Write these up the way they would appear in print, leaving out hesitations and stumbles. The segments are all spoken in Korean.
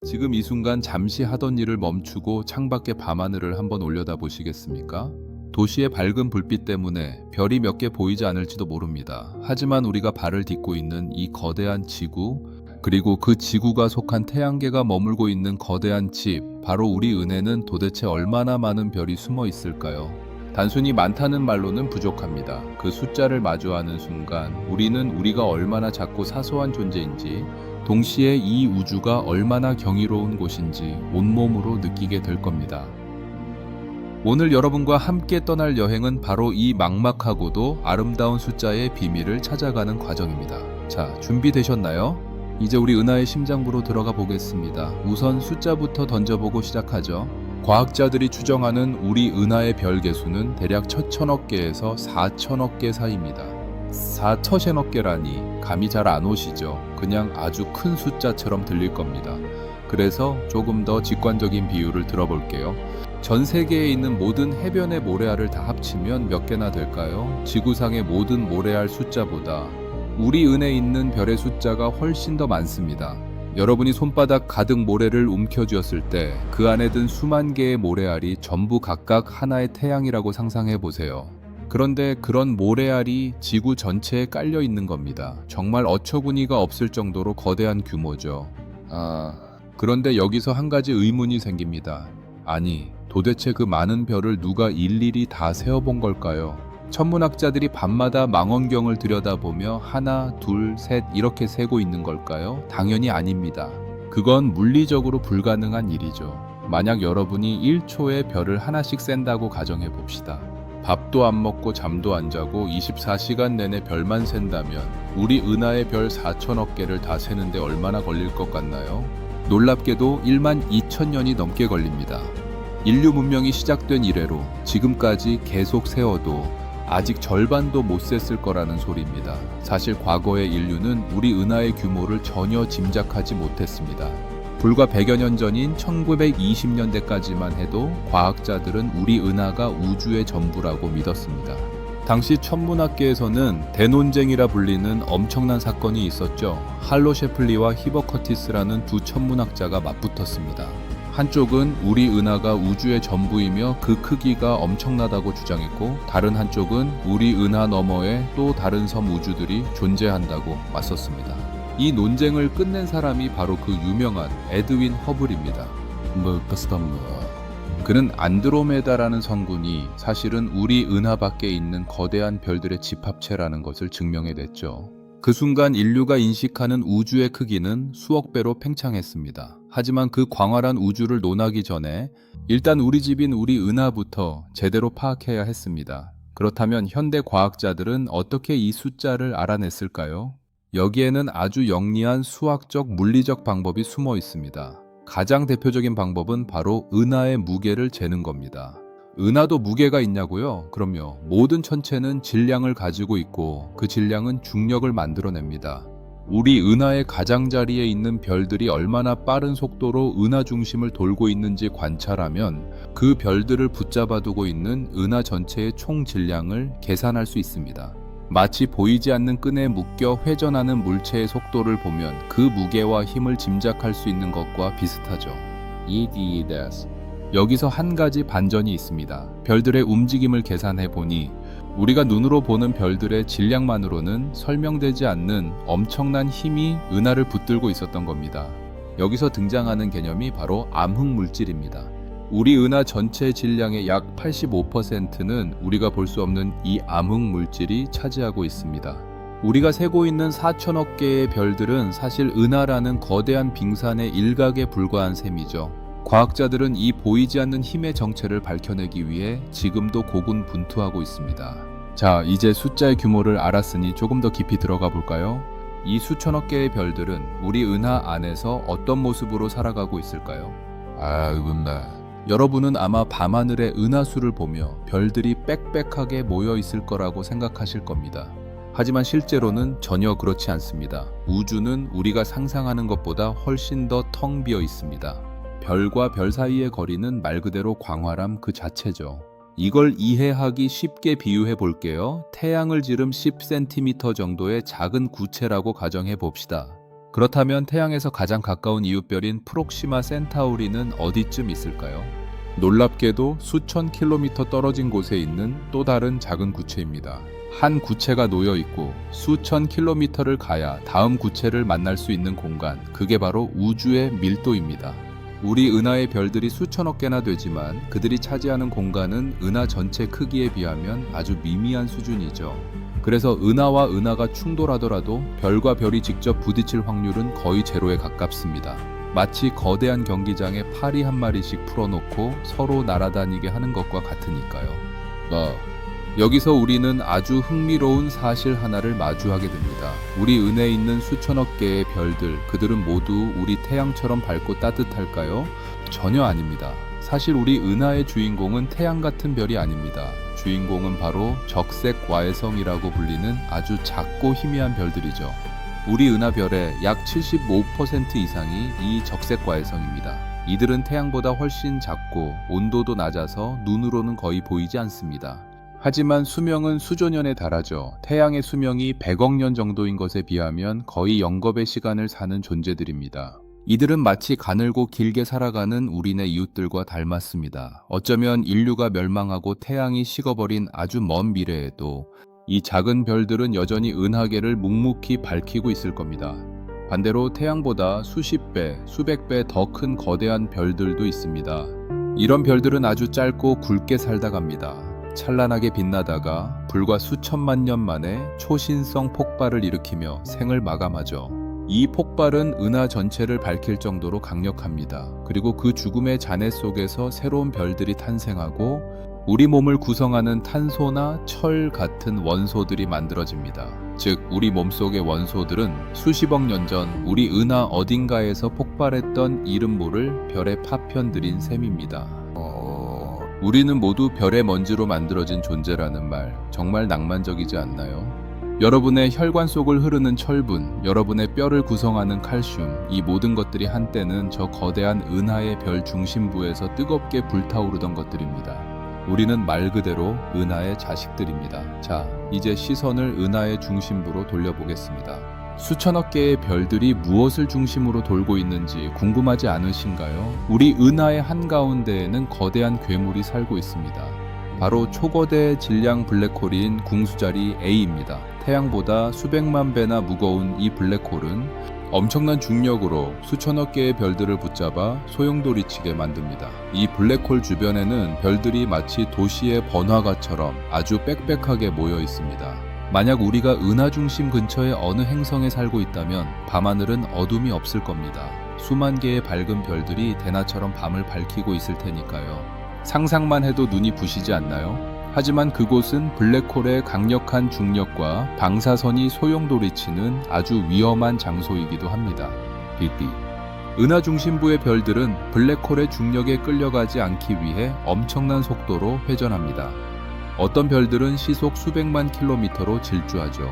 지금 이 순간 잠시 하던 일을 멈추고 창밖의 밤하늘을 한번 올려다 보시겠습니까? 도시의 밝은 불빛 때문에 별이 몇 개 보이지 않을지도 모릅니다. 하지만 우리가 발을 딛고 있는 이 거대한 지구, 그리고 그 지구가 속한 태양계가 머물고 있는 거대한 집, 바로 우리 은혜는 도대체 얼마나 많은 별이 숨어 있을까요? 단순히 많다는 말로는 부족합니다. 그 숫자를 마주하는 순간 우리는 우리가 얼마나 작고 사소한 존재인지, 동시에 이 우주가 얼마나 경이로운 곳인지 온몸으로 느끼게 될 겁니다. 오늘 여러분과 함께 떠날 여행은 바로 이 막막하고도 아름다운 숫자의 비밀을 찾아가는 과정입니다. 자, 준비되셨나요? 이제 우리 은하의 심장부로 들어가 보겠습니다. 우선 숫자부터 던져보고 시작하죠. 과학자들이 추정하는 우리 은하의 별 개수는 대략 1,000억 개에서 4,000억 개 사이입니다. 4,000억 개라니 감이 잘 안 오시죠? 그냥 아주 큰 숫자처럼 들릴 겁니다. 그래서 조금 더 직관적인 비율을 들어볼게요. 전 세계에 있는 모든 해변의 모래알을 다 합치면 몇 개나 될까요? 지구상의 모든 모래알 숫자보다 우리 은에 있는 별의 숫자가 훨씬 더 많습니다. 여러분이 손바닥 가득 모래를 움켜쥐었을 때 그 안에 든 수만 개의 모래알이 전부 각각 하나의 태양이라고 상상해 보세요. 그런데 그런 모래알이 지구 전체에 깔려 있는 겁니다. 정말 어처구니가 없을 정도로 거대한 규모죠. 그런데 여기서 한 가지 의문이 생깁니다. 아니, 도대체 그 많은 별을 누가 일일이 다 세어본 걸까요? 천문학자들이 밤마다 망원경을 들여다보며 하나, 둘, 셋 이렇게 세고 있는 걸까요? 당연히 아닙니다. 그건 물리적으로 불가능한 일이죠. 만약 여러분이 1초에 별을 하나씩 샌다고 가정해 봅시다. 밥도 안 먹고 잠도 안 자고 24시간 내내 별만 샌다면 우리 은하의 별 4,000억 개를 다 세는데 얼마나 걸릴 것 같나요? 놀랍게도 12,000년이 넘게 걸립니다. 인류 문명이 시작된 이래로 지금까지 계속 세어도 아직 절반도 못 셌을 거라는 소리입니다. 사실 과거의 인류는 우리 은하의 규모를 전혀 짐작하지 못했습니다. 불과 100여 년 전인 1920년대까지만 해도 과학자들은 우리 은하가 우주의 전부라고 믿었습니다. 당시 천문학계에서는 대논쟁이라 불리는 엄청난 사건이 있었죠. 할로 셰플리와 히버 커티스라는 두 천문학자가 맞붙었습니다. 한쪽은 우리 은하가 우주의 전부이며 그 크기가 엄청나다고 주장했고, 다른 한쪽은 우리 은하 너머에 또 다른 섬 우주들이 존재한다고 맞섰습니다. 이 논쟁을 끝낸 사람이 바로 그 유명한 에드윈 허블입니다. 그는 안드로메다라는 성군이 사실은 우리 은하 밖에 있는 거대한 별들의 집합체라는 것을 증명해냈죠. 그 순간 인류가 인식하는 우주의 크기는 수억 배로 팽창했습니다. 하지만 그 광활한 우주를 논하기 전에 일단 우리 집인 우리 은하부터 제대로 파악해야 했습니다. 그렇다면 현대 과학자들은 어떻게 이 숫자를 알아냈을까요? 여기에는 아주 영리한 수학적 물리적 방법이 숨어 있습니다. 가장 대표적인 방법은 바로 은하의 무게를 재는 겁니다. 은하도 무게가 있냐고요? 그럼요. 모든 천체는 질량을 가지고 있고 그 질량은 중력을 만들어냅니다. 우리 은하의 가장자리에 있는 별들이 얼마나 빠른 속도로 은하 중심을 돌고 있는지 관찰하면 그 별들을 붙잡아두고 있는 은하 전체의 총 질량을 계산할 수 있습니다. 마치 보이지 않는 끈에 묶여 회전하는 물체의 속도를 보면 그 무게와 힘을 짐작할 수 있는 것과 비슷하죠. 여기서 한 가지 반전이 있습니다. 별들의 움직임을 계산해 보니 우리가 눈으로 보는 별들의 질량만으로는 설명되지 않는 엄청난 힘이 은하를 붙들고 있었던 겁니다. 여기서 등장하는 개념이 바로 암흑물질입니다. 우리 은하 전체 질량의 약 85%는 우리가 볼 수 없는 이 암흑물질이 차지하고 있습니다. 우리가 세고 있는 4,000억 개의 별들은 사실 은하라는 거대한 빙산의 일각에 불과한 셈이죠. 과학자들은 이 보이지 않는 힘의 정체를 밝혀내기 위해 지금도 고군분투하고 있습니다. 자, 이제 숫자의 규모를 알았으니 조금 더 깊이 들어가 볼까요? 이 수천억 개의 별들은 우리 은하 안에서 어떤 모습으로 살아가고 있을까요? 여러분은 아마 밤하늘의 은하수를 보며 별들이 빽빽하게 모여 있을 거라고 생각하실 겁니다. 하지만 실제로는 전혀 그렇지 않습니다. 우주는 우리가 상상하는 것보다 훨씬 더 텅 비어 있습니다. 별과 별 사이의 거리는 말 그대로 광활함 그 자체죠. 이걸 이해하기 쉽게 비유해 볼게요. 태양을 지름 10cm 정도의 작은 구체라고 가정해 봅시다. 그렇다면 태양에서 가장 가까운 이웃별인 프록시마 센타우리는 어디쯤 있을까요? 놀랍게도 수천 킬로미터 떨어진 곳에 있는 또 다른 작은 구체입니다. 한 구체가 놓여 있고 수천 킬로미터를 가야 다음 구체를 만날 수 있는 공간, 그게 바로 우주의 밀도입니다. 우리 은하의 별들이 수천억 개나 되지만 그들이 차지하는 공간은 은하 전체 크기에 비하면 아주 미미한 수준이죠. 그래서 은하와 은하가 충돌하더라도 별과 별이 직접 부딪힐 확률은 거의 제로에 가깝습니다. 마치 거대한 경기장에 파리 한 마리씩 풀어놓고 서로 날아다니게 하는 것과 같으니까요. 여기서 우리는 아주 흥미로운 사실 하나를 마주하게 됩니다. 우리 은하에 있는 수천억 개의 별들, 그들은 모두 우리 태양처럼 밝고 따뜻할까요? 전혀 아닙니다. 사실 우리 은하의 주인공은 태양 같은 별이 아닙니다. 주인공은 바로 적색과외성이라고 불리는 아주 작고 희미한 별들이죠. 우리 은하별의 약 75% 이상이 이 적색과외성입니다. 이들은 태양보다 훨씬 작고 온도도 낮아서 눈으로는 거의 보이지 않습니다. 하지만 수명은 수조 년에 달하죠. 태양의 수명이 100억 년 정도인 것에 비하면 거의 영겁의 시간을 사는 존재들입니다. 이들은 마치 가늘고 길게 살아가는 우리네 이웃들과 닮았습니다. 어쩌면 인류가 멸망하고 태양이 식어버린 아주 먼 미래에도 이 작은 별들은 여전히 은하계를 묵묵히 밝히고 있을 겁니다. 반대로 태양보다 수십 배, 수백 배 더 큰 거대한 별들도 있습니다. 이런 별들은 아주 짧고 굵게 살다 갑니다. 찬란하게 빛나다가 불과 수천만 년 만에 초신성 폭발을 일으키며 생을 마감하죠. 이 폭발은 은하 전체를 밝힐 정도로 강력합니다. 그리고 그 죽음의 잔해 속에서 새로운 별들이 탄생하고 우리 몸을 구성하는 탄소나 철 같은 원소들이 만들어집니다. 즉, 우리 몸속의 원소들은 수십억 년 전 우리 은하 어딘가에서 폭발했던 이름 모를 별의 파편들인 셈입니다. 우리는 모두 별의 먼지로 만들어진 존재라는 말, 정말 낭만적이지 않나요? 여러분의 혈관 속을 흐르는 철분, 여러분의 뼈를 구성하는 칼슘, 이 모든 것들이 한때는 저 거대한 은하의 별 중심부에서 뜨겁게 불타오르던 것들입니다. 우리는 말 그대로 은하의 자식들입니다. 자, 이제 시선을 은하의 중심부로 돌려보겠습니다. 수천억 개의 별들이 무엇을 중심으로 돌고 있는지 궁금하지 않으신가요? 우리 은하의 한가운데에는 거대한 괴물이 살고 있습니다. 바로 초거대 질량 블랙홀인 궁수자리 A입니다. 태양보다 수백만 배나 무거운 이 블랙홀은 엄청난 중력으로 수천억 개의 별들을 붙잡아 소용돌이치게 만듭니다. 이 블랙홀 주변에는 별들이 마치 도시의 번화가처럼 아주 빽빽하게 모여 있습니다. 만약 우리가 은하 중심 근처의 어느 행성에 살고 있다면 밤하늘은 어둠이 없을 겁니다. 수만 개의 밝은 별들이 대나처럼 밤을 밝히고 있을 테니까요. 상상만 해도 눈이 부시지 않나요? 하지만 그곳은 블랙홀의 강력한 중력과 방사선이 소용돌이치는 아주 위험한 장소이기도 합니다. 은하 중심부의 별들은 블랙홀의 중력에 끌려가지 않기 위해 엄청난 속도로 회전합니다. 어떤 별들은 시속 수백만 킬로미터로 질주하죠.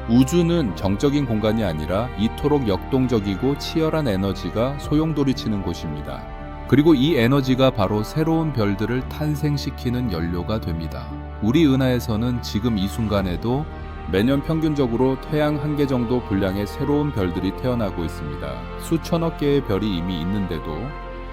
우주는 정적인 공간이 아니라 이토록 역동적이고 치열한 에너지가 소용돌이치는 곳입니다. 그리고 이 에너지가 바로 새로운 별들을 탄생시키는 연료가 됩니다. 우리 은하에서는 지금 이 순간에도 매년 평균적으로 태양 1개 정도 분량의 새로운 별들이 태어나고 있습니다. 수천억 개의 별이 이미 있는데도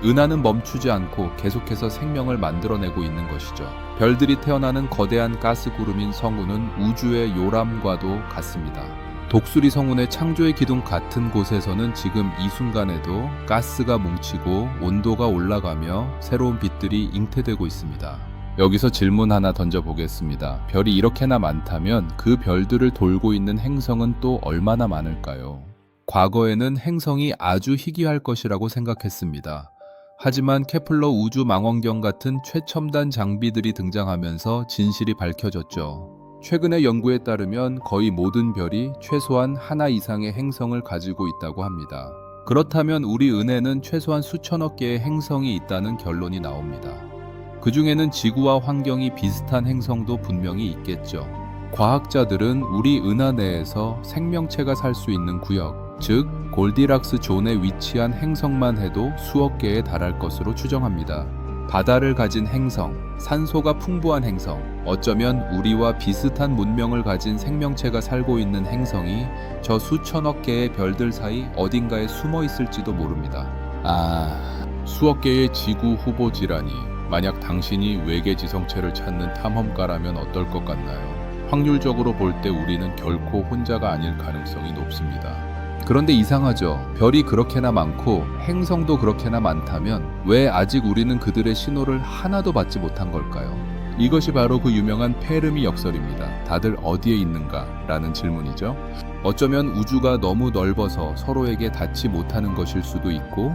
은하는 멈추지 않고 계속해서 생명을 만들어내고 있는 것이죠. 별들이 태어나는 거대한 가스구름인 성운은 우주의 요람과도 같습니다. 독수리 성운의 창조의 기둥 같은 곳에서는 지금 이 순간에도 가스가 뭉치고 온도가 올라가며 새로운 빛들이 잉태되고 있습니다. 여기서 질문 하나 던져보겠습니다. 별이 이렇게나 많다면 그 별들을 돌고 있는 행성은 또 얼마나 많을까요? 과거에는 행성이 아주 희귀할 것이라고 생각했습니다. 하지만 케플러 우주 망원경 같은 최첨단 장비들이 등장하면서 진실이 밝혀졌죠. 최근의 연구에 따르면 거의 모든 별이 최소한 하나 이상의 행성을 가지고 있다고 합니다. 그렇다면 우리 은하에는 최소한 수천억 개의 행성이 있다는 결론이 나옵니다. 그 중에는 지구와 환경이 비슷한 행성도 분명히 있겠죠. 과학자들은 우리 은하 내에서 생명체가 살 수 있는 구역, 즉 골디락스 존에 위치한 행성만 해도 수억 개에 달할 것으로 추정합니다. 바다를 가진 행성, 산소가 풍부한 행성, 어쩌면 우리와 비슷한 문명을 가진 생명체가 살고 있는 행성이 저 수천억 개의 별들 사이 어딘가에 숨어 있을지도 모릅니다. 수억 개의 지구 후보 질환이 만약 당신이 외계 지성체를 찾는 탐험가라면 어떨 것 같나요? 확률적으로 볼 때 우리는 결코 혼자가 아닐 가능성이 높습니다. 그런데 이상하죠. 별이 그렇게나 많고 행성도 그렇게나 많다면 왜 아직 우리는 그들의 신호를 하나도 받지 못한 걸까요? 이것이 바로 그 유명한 페르미 역설입니다. 다들 어디에 있는가? 라는 질문이죠. 어쩌면 우주가 너무 넓어서 서로에게 닿지 못하는 것일 수도 있고,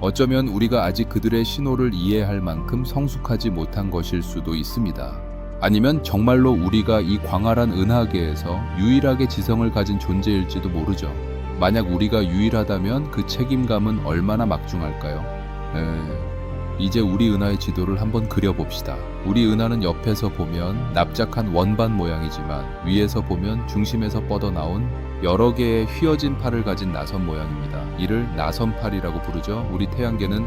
어쩌면 우리가 아직 그들의 신호를 이해할 만큼 성숙하지 못한 것일 수도 있습니다. 아니면 정말로 우리가 이 광활한 은하계에서 유일하게 지성을 가진 존재일지도 모르죠. 만약 우리가 유일하다면 그 책임감은 얼마나 막중할까요? 이제 우리 은하의 지도를 한번 그려봅시다. 우리 은하는 옆에서 보면 납작한 원반 모양이지만 위에서 보면 중심에서 뻗어나온 여러 개의 휘어진 팔을 가진 나선 모양입니다. 이를 나선팔이라고 부르죠. 우리 태양계는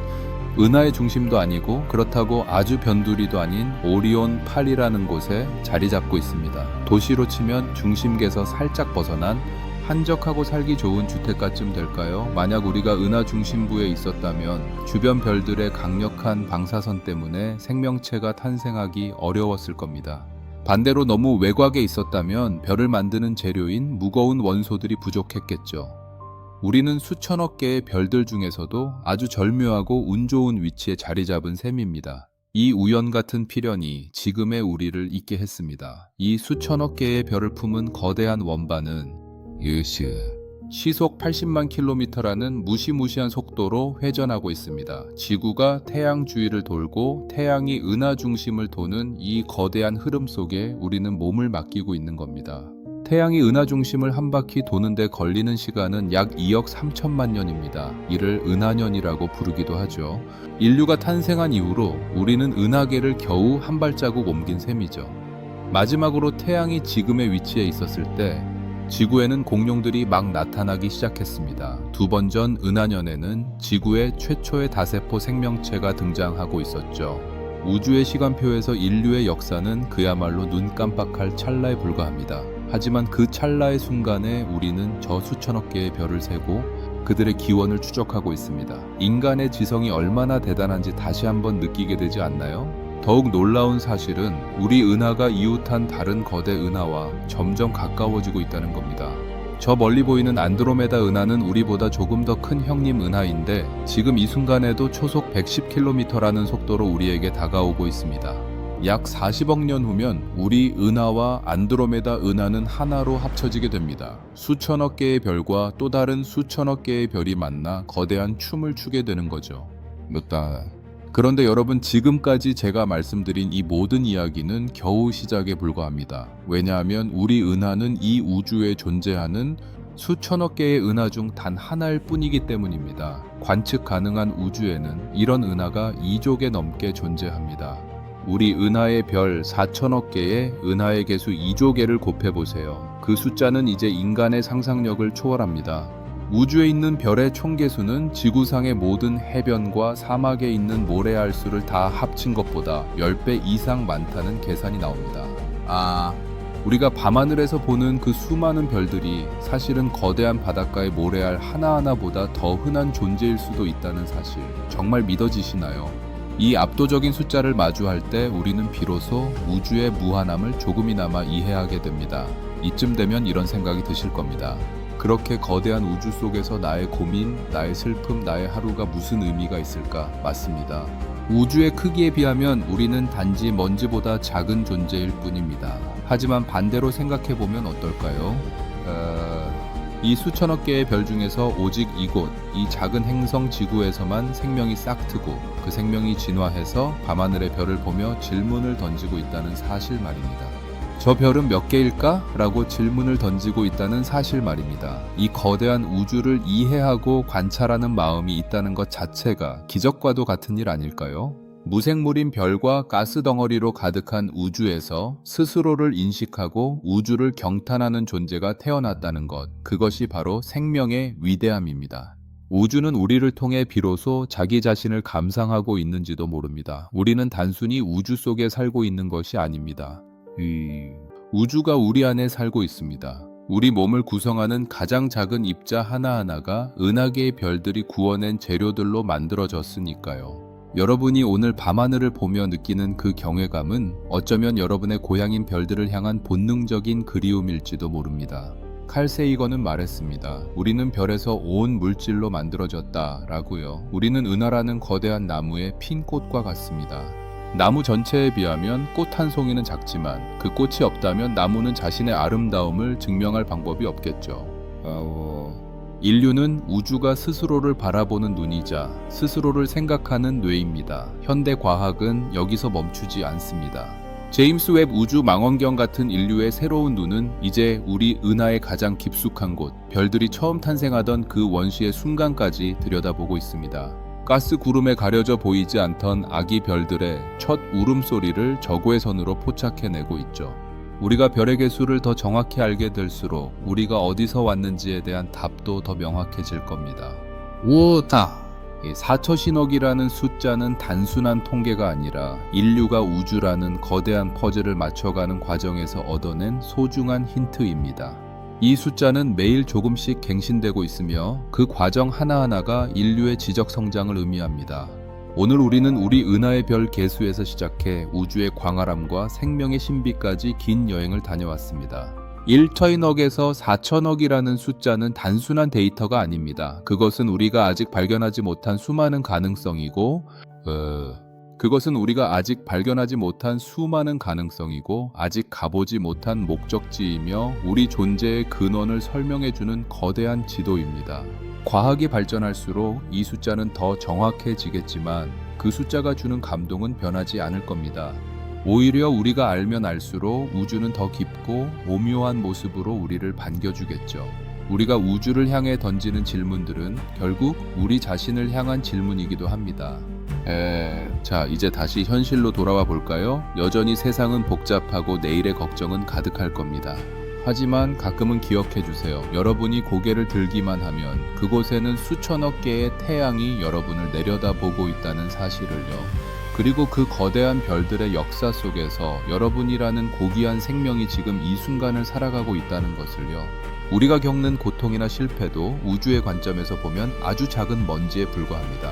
은하의 중심도 아니고 그렇다고 아주 변두리도 아닌 오리온 팔이라는 곳에 자리 잡고 있습니다. 도시로 치면 중심계에서 살짝 벗어난 한적하고 살기 좋은 주택가쯤 될까요? 만약 우리가 은하 중심부에 있었다면 주변 별들의 강력한 방사선 때문에 생명체가 탄생하기 어려웠을 겁니다. 반대로 너무 외곽에 있었다면 별을 만드는 재료인 무거운 원소들이 부족했겠죠. 우리는 수천억 개의 별들 중에서도 아주 절묘하고 운 좋은 위치에 자리 잡은 셈입니다. 이 우연 같은 필연이 지금의 우리를 있게 했습니다. 이 수천억 개의 별을 품은 거대한 원반은 시속 80만 킬로미터라는 무시무시한 속도로 회전하고 있습니다. 지구가 태양 주위를 돌고 태양이 은하 중심을 도는 이 거대한 흐름 속에 우리는 몸을 맡기고 있는 겁니다. 태양이 은하 중심을 한 바퀴 도는데 걸리는 시간은 약 2억 3천만 년입니다. 이를 은하년이라고 부르기도 하죠. 인류가 탄생한 이후로 우리는 은하계를 겨우 한 발자국 옮긴 셈이죠. 마지막으로 태양이 지금의 위치에 있었을 때 지구에는 공룡들이 막 나타나기 시작했습니다. 2번 전 은하년에는 지구의 최초의 다세포 생명체가 등장하고 있었죠. 우주의 시간표에서 인류의 역사는 그야말로 눈 깜빡할 찰나에 불과합니다. 하지만 그 찰나의 순간에 우리는 저 수천억 개의 별을 세고 그들의 기원을 추적하고 있습니다. 인간의 지성이 얼마나 대단한지 다시 한번 느끼게 되지 않나요? 더욱 놀라운 사실은 우리 은하가 이웃한 다른 거대 은하와 점점 가까워지고 있다는 겁니다. 저 멀리 보이는 안드로메다 은하는 우리보다 조금 더 큰 형님 은하인데 지금 이 순간에도 초속 110km라는 속도로 우리에게 다가오고 있습니다. 약 40억 년 후면 우리 은하와 안드로메다 은하는 하나로 합쳐지게 됩니다. 수천억 개의 별과 또 다른 수천억 개의 별이 만나 거대한 춤을 추게 되는 거죠. 그런데 여러분, 지금까지 제가 말씀드린 이 모든 이야기는 겨우 시작에 불과합니다. 왜냐하면 우리 은하는 이 우주에 존재하는 수천억 개의 은하 중 단 하나일 뿐이기 때문입니다. 관측 가능한 우주에는 이런 은하가 2조 개 넘게 존재합니다. 우리 은하의 별 4천억 개에 은하의 개수 2조 개를 곱해보세요. 그 숫자는 이제 인간의 상상력을 초월합니다. 우주에 있는 별의 총 개수는 지구상의 모든 해변과 사막에 있는 모래알 수를 다 합친 것보다 10배 이상 많다는 계산이 나옵니다. 우리가 밤하늘에서 보는 그 수많은 별들이 사실은 거대한 바닷가의 모래알 하나하나보다 더 흔한 존재일 수도 있다는 사실, 정말 믿어지시나요? 이 압도적인 숫자를 마주할 때 우리는 비로소 우주의 무한함을 조금이나마 이해하게 됩니다. 이쯤 되면 이런 생각이 드실 겁니다. 그렇게 거대한 우주 속에서 나의 고민, 나의 슬픔, 나의 하루가 무슨 의미가 있을까? 맞습니다. 우주의 크기에 비하면 우리는 단지 먼지보다 작은 존재일 뿐입니다. 하지만 반대로 생각해보면 어떨까요? 이 수천억 개의 별 중에서 오직 이곳, 이 작은 행성 지구에서만 생명이 싹트고 그 생명이 진화해서 밤하늘의 별을 보며 질문을 던지고 있다는 사실 말입니다. 저 별은 몇 개일까? 라고 질문을 던지고 있다는 사실 말입니다. 이 거대한 우주를 이해하고 관찰하는 마음이 있다는 것 자체가 기적과도 같은 일 아닐까요? 무생물인 별과 가스 덩어리로 가득한 우주에서 스스로를 인식하고 우주를 경탄하는 존재가 태어났다는 것, 그것이 바로 생명의 위대함입니다. 우주는 우리를 통해 비로소 자기 자신을 감상하고 있는지도 모릅니다. 우리는 단순히 우주 속에 살고 있는 것이 아닙니다. 우주가 우리 안에 살고 있습니다. 우리 몸을 구성하는 가장 작은 입자 하나하나가 은하계의 별들이 구워낸 재료들로 만들어졌으니까요. 여러분이 오늘 밤하늘을 보며 느끼는 그 경외감은 어쩌면 여러분의 고향인 별들을 향한 본능적인 그리움일지도 모릅니다. 칼 세이건은 말했습니다. 우리는 별에서 온 물질로 만들어졌다 라고요. 우리는 은하라는 거대한 나무의 핀 꽃과 같습니다. 나무 전체에 비하면 꽃 한 송이는 작지만 그 꽃이 없다면 나무는 자신의 아름다움을 증명할 방법이 없겠죠. 인류는 우주가 스스로를 바라보는 눈이자 스스로를 생각하는 뇌입니다. 현대 과학은 여기서 멈추지 않습니다. 제임스 웹 우주 망원경 같은 인류의 새로운 눈은 이제 우리 은하의 가장 깊숙한 곳, 별들이 처음 탄생하던 그 원시의 순간까지 들여다보고 있습니다. 가스 구름에 가려져 보이지 않던 아기 별들의 첫 울음소리를 저고의 선으로 포착해내고 있죠. 우리가 별의 개수를 더 정확히 알게 될수록 우리가 어디서 왔는지에 대한 답도 더 명확해질 겁니다. 우타 4처신억이라는 숫자는 단순한 통계가 아니라 인류가 우주라는 거대한 퍼즐을 맞춰가는 과정에서 얻어낸 소중한 힌트입니다. 이 숫자는 매일 조금씩 갱신되고 있으며 그 과정 하나하나가 인류의 지적 성장을 의미합니다. 오늘 우리는 우리 은하의 별 개수에서 시작해 우주의 광활함과 생명의 신비까지 긴 여행을 다녀왔습니다. 1처인억에서 4천억이라는 숫자는 단순한 데이터가 아닙니다. 그것은 우리가 아직 발견하지 못한 수많은 가능성이고 아직 가보지 못한 목적지이며 우리 존재의 근원을 설명해주는 거대한 지도입니다. 과학이 발전할수록 이 숫자는 더 정확해지겠지만 그 숫자가 주는 감동은 변하지 않을 겁니다. 오히려 우리가 알면 알수록 우주는 더 깊고 오묘한 모습으로 우리를 반겨주겠죠. 우리가 우주를 향해 던지는 질문들은 결국 우리 자신을 향한 질문이기도 합니다. 자, 이제 다시 현실로 돌아와 볼까요? 여전히 세상은 복잡하고 내일의 걱정은 가득할 겁니다. 하지만 가끔은 기억해 주세요. 여러분이 고개를 들기만 하면 그곳에는 수천억 개의 태양이 여러분을 내려다보고 있다는 사실을요. 그리고 그 거대한 별들의 역사 속에서 여러분이라는 고귀한 생명이 지금 이 순간을 살아가고 있다는 것을요. 우리가 겪는 고통이나 실패도 우주의 관점에서 보면 아주 작은 먼지에 불과합니다.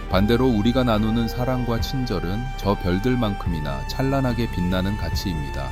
반대로 우리가 나누는 사랑과 친절은 저 별들만큼이나 찬란하게 빛나는 가치입니다.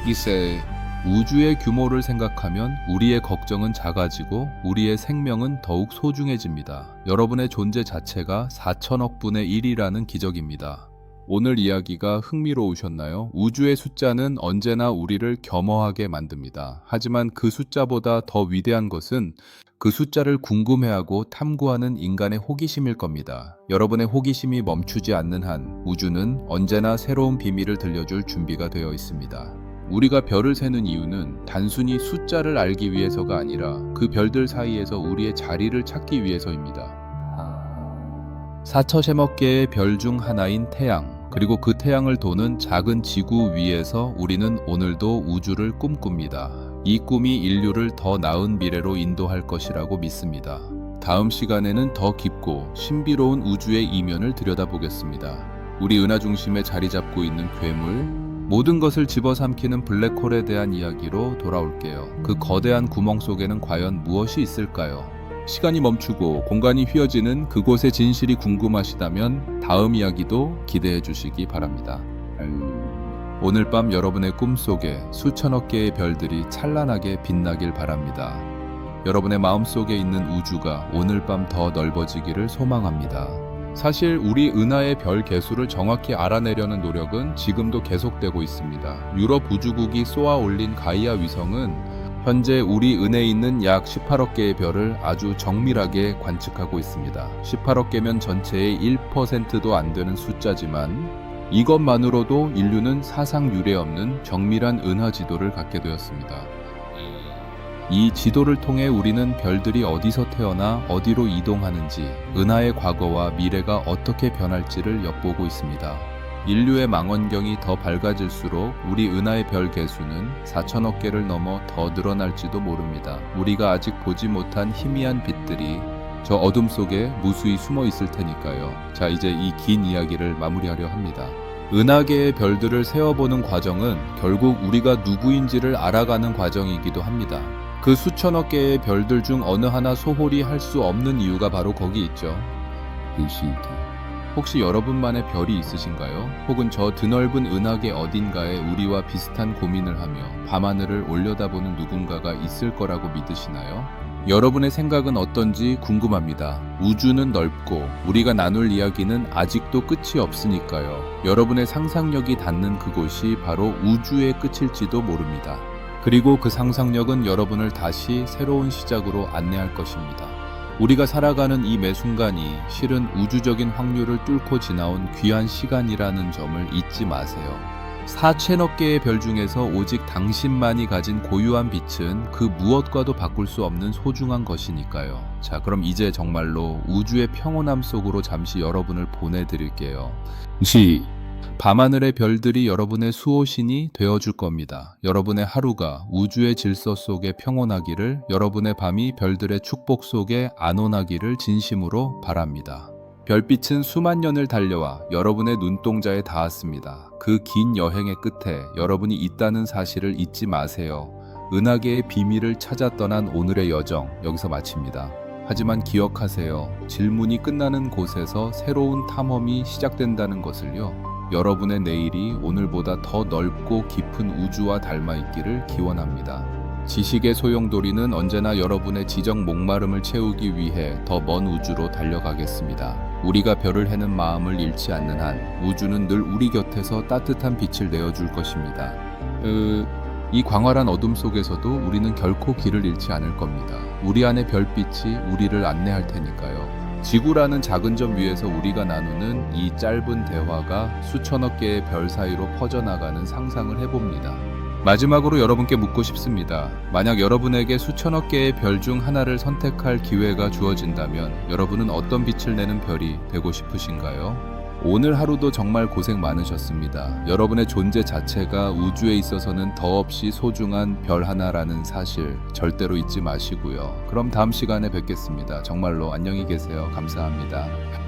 이세 우주의 규모를 생각하면 우리의 걱정은 작아지고 우리의 생명은 더욱 소중해집니다. 여러분의 존재 자체가 4천억 분의 1이라는 기적입니다. 오늘 이야기가 흥미로우셨나요? 우주의 숫자는 언제나 우리를 겸허하게 만듭니다. 하지만 그 숫자보다 더 위대한 것은 그 숫자를 궁금해하고 탐구하는 인간의 호기심일 겁니다. 여러분의 호기심이 멈추지 않는 한 우주는 언제나 새로운 비밀을 들려줄 준비가 되어 있습니다. 우리가 별을 세는 이유는 단순히 숫자를 알기 위해서가 아니라 그 별들 사이에서 우리의 자리를 찾기 위해서입니다. 4처세억 개의 별 중 하나인 태양, 그리고 그 태양을 도는 작은 지구 위에서 우리는 오늘도 우주를 꿈꿉니다. 이 꿈이 인류를 더 나은 미래로 인도할 것이라고 믿습니다. 다음 시간에는 더 깊고 신비로운 우주의 이면을 들여다보겠습니다. 우리 은하 중심에 자리 잡고 있는 괴물, 모든 것을 집어삼키는 블랙홀에 대한 이야기로 돌아올게요. 그 거대한 구멍 속에는 과연 무엇이 있을까요? 시간이 멈추고 공간이 휘어지는 그곳의 진실이 궁금하시다면 다음 이야기도 기대해 주시기 바랍니다. 오늘 밤 여러분의 꿈속에 수천억 개의 별들이 찬란하게 빛나길 바랍니다. 여러분의 마음속에 있는 우주가 오늘 밤 더 넓어지기를 소망합니다. 사실 우리 은하의 별 개수를 정확히 알아내려는 노력은 지금도 계속되고 있습니다. 유럽 우주국이 쏘아 올린 가이아 위성은 현재 우리 은해에 있는 약 18억 개의 별을 아주 정밀하게 관측하고 있습니다. 18억 개면 전체의 1%도 안 되는 숫자지만 이것만으로도 인류는 사상 유례 없는 정밀한 은하 지도를 갖게 되었습니다. 이 지도를 통해 우리는 별들이 어디서 태어나 어디로 이동하는지, 은하의 과거와 미래가 어떻게 변할지를 엿보고 있습니다. 인류의 망원경이 더 밝아질수록 우리 은하의 별 개수는 4천억 개를 넘어 더 늘어날지도 모릅니다. 우리가 아직 보지 못한 희미한 빛들이 저 어둠 속에 무수히 숨어 있을 테니까요. 자, 이제 이 긴 이야기를 마무리하려 합니다. 은하계의 별들을 세어보는 과정은 결국 우리가 누구인지를 알아가는 과정이기도 합니다. 그 수천억 개의 별들 중 어느 하나 소홀히 할 수 없는 이유가 바로 거기 있죠. 의식이. 혹시 여러분만의 별이 있으신가요? 혹은 저 드넓은 은하계 어딘가에 우리와 비슷한 고민을 하며 밤하늘을 올려다보는 누군가가 있을 거라고 믿으시나요? 여러분의 생각은 어떤지 궁금합니다. 우주는 넓고 우리가 나눌 이야기는 아직도 끝이 없으니까요. 여러분의 상상력이 닿는 그곳이 바로 우주의 끝일지도 모릅니다. 그리고 그 상상력은 여러분을 다시 새로운 시작으로 안내할 것입니다. 우리가 살아가는 이 매 순간이 실은 우주적인 확률을 뚫고 지나온 귀한 시간이라는 점을 잊지 마세요. 4천억 개의 별 중에서 오직 당신만이 가진 고유한 빛은 그 무엇과도 바꿀 수 없는 소중한 것이니까요. 자, 그럼 이제 정말로 우주의 평온함 속으로 잠시 여러분을 보내드릴게요. 밤하늘의 별들이 여러분의 수호신이 되어줄 겁니다. 여러분의 하루가 우주의 질서 속에 평온하기를, 여러분의 밤이 별들의 축복 속에 안온하기를 진심으로 바랍니다. 별빛은 수만 년을 달려와 여러분의 눈동자에 닿았습니다. 그 긴 여행의 끝에 여러분이 있다는 사실을 잊지 마세요. 은하계의 비밀을 찾아 떠난 오늘의 여정 여기서 마칩니다. 하지만 기억하세요. 질문이 끝나는 곳에서 새로운 탐험이 시작된다는 것을요. 여러분의 내일이 오늘보다 더 넓고 깊은 우주와 닮아있기를 기원합니다. 지식의 소용돌이는 언제나 여러분의 지적 목마름을 채우기 위해 더 먼 우주로 달려가겠습니다. 우리가 별을 해는 마음을 잃지 않는 한 우주는 늘 우리 곁에서 따뜻한 빛을 내어줄 것입니다. 이 광활한 어둠 속에서도 우리는 결코 길을 잃지 않을 겁니다. 우리 안의 별빛이 우리를 안내할 테니까요. 지구라는 작은 점 위에서 우리가 나누는 이 짧은 대화가 수천억 개의 별 사이로 퍼져나가는 상상을 해봅니다. 마지막으로 여러분께 묻고 싶습니다. 만약 여러분에게 수천억 개의 별 중 하나를 선택할 기회가 주어진다면 여러분은 어떤 빛을 내는 별이 되고 싶으신가요? 오늘 하루도 정말 고생 많으셨습니다. 여러분의 존재 자체가 우주에 있어서는 더없이 소중한 별 하나라는 사실 절대로 잊지 마시고요. 그럼 다음 시간에 뵙겠습니다. 정말로 안녕히 계세요. 감사합니다.